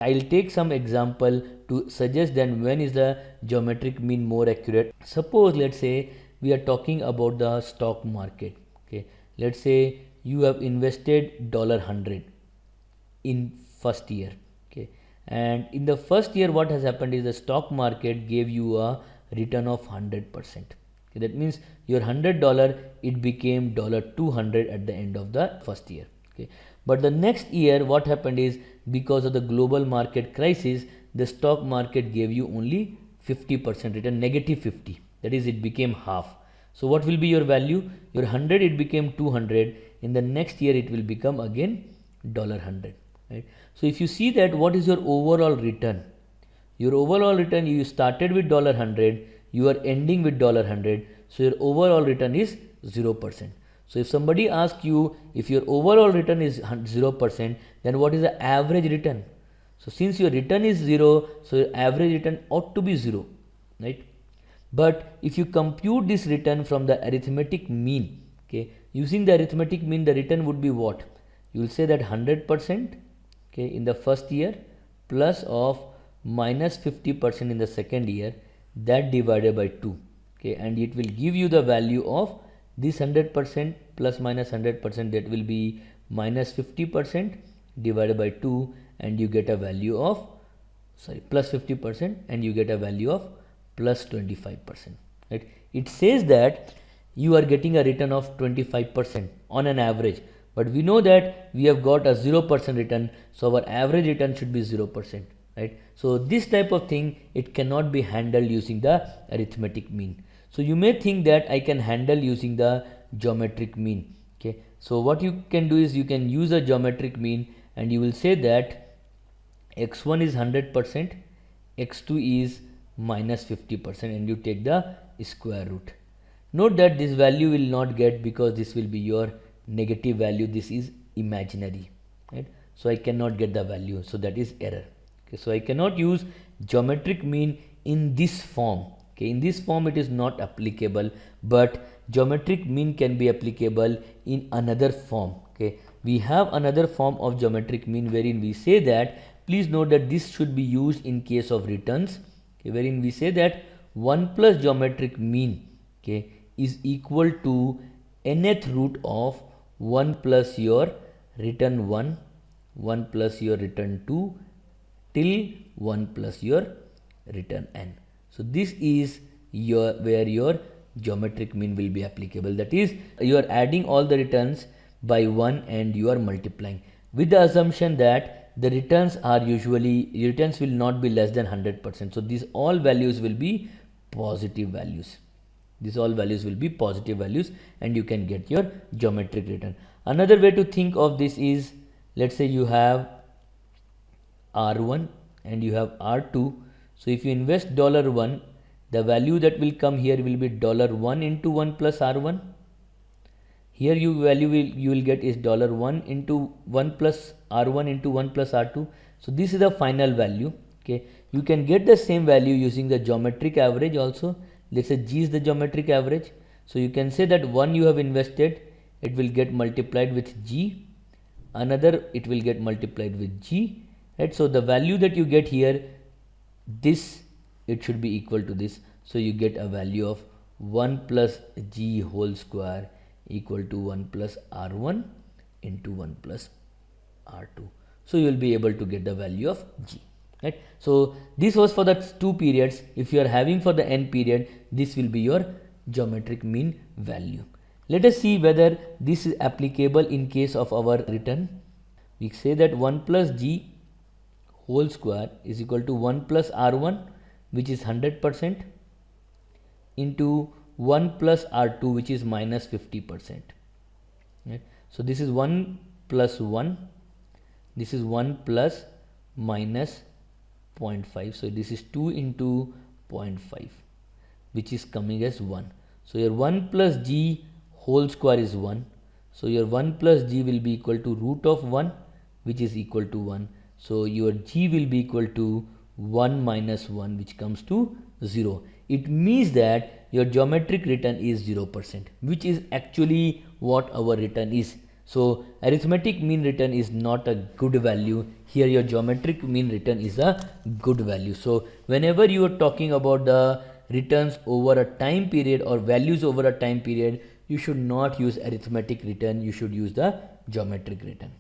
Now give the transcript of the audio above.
I'll take some example to suggest then when is the geometric mean more accurate. Suppose let's say we are talking about the stock market. Okay, let's say you have invested $100 in first year. Okay, and in the first year what has happened is the stock market gave you a return of 100%. Okay, that means your $100 it became $200 at the end of the first year. Okay, but the next year what happened is because of the global market crisis the stock market gave you only 50% return, negative 50, that is it became half. So what will be your value? Your 100 it became 200. In the next year it will become again $100. Right? So if you see that what is your overall return? Your overall return, you started with $100, you are ending with $100. So your overall return is 0%. So if somebody asks you if your overall return is 0%, then what is the average return? So since your return is 0, so your average return ought to be 0, right? But if you compute this return from the arithmetic mean, okay, using the arithmetic mean, the return would be what? You will say that 100%, okay, in the first year plus of minus 50% in the second year, that divided by 2, okay, and it will give you the value of this 100% plus minus 100%, that will be minus 50% divided by 2, and you get a value of plus 50%, and you get a value of plus 25%. Right? It says that you are getting a return of 25% on an average, but we know that we have got a 0% return, so our average return should be 0%. Right? So this type of thing it cannot be handled using the arithmetic mean. So you may think that I can handle using the geometric mean. Okay, so what you can do is you can use a geometric mean, and you will say that x1 is 100%, x2 is minus 50%, and you take the square root. Note that this value will not get because this will be your negative value, this is imaginary, right? So I cannot get the value, so that is error. Okay, so I cannot use geometric mean in this form. Okay, in this form it is not applicable, but geometric mean can be applicable in another form. Okay, we have another form of geometric mean wherein we say that, please note that this should be used in case of returns, okay, wherein we say that 1 plus geometric mean, okay, is equal to nth root of 1 plus your return 1, 1 plus your return 2 till 1 plus your return n. So this is your where your geometric mean will be applicable. That is, you are adding all the returns by 1 and you are multiplying with the assumption that the returns will not be less than 100%. So these all values will be positive values. These all values will be positive values, and you can get your geometric return. Another way to think of this is, let's say you have R1 and you have R2. So if you invest $1, the value that will come here will be $1 into 1 plus R1. Here you will get is $1 into 1 plus R1 into 1 plus R2. So this is the final value. Okay, you can get the same value using the geometric average also. Let's say G is the geometric average. So you can say that 1 you have invested, it will get multiplied with G. Another it will get multiplied with G. Right? So the value that you get here, this it should be equal to this. So you get a value of 1 plus G whole square equal to 1 plus R1 into 1 plus R2. So you will be able to get the value of G. Right? So this was for the 2 periods. If you are having for the n period, this will be your geometric mean value. Let us see whether this is applicable in case of our return. We say that 1 plus G whole square is equal to 1 plus R1, which is 100%, into 1 plus R2, which is minus 50%. Right? So this is 1 plus 1, this is 1 plus minus 0.5. So this is 2 into 0.5, which is coming as 1. So your 1 plus G whole square is 1. So your 1 plus G will be equal to root of 1, which is equal to 1. So your G will be equal to 1 minus 1, which comes to 0. It means that your geometric return is 0%, which is actually what our return is. So arithmetic mean return is not a good value. Here your geometric mean return is a good value. So whenever you are talking about the returns over a time period or values over a time period, you should not use arithmetic return, you should use the geometric return.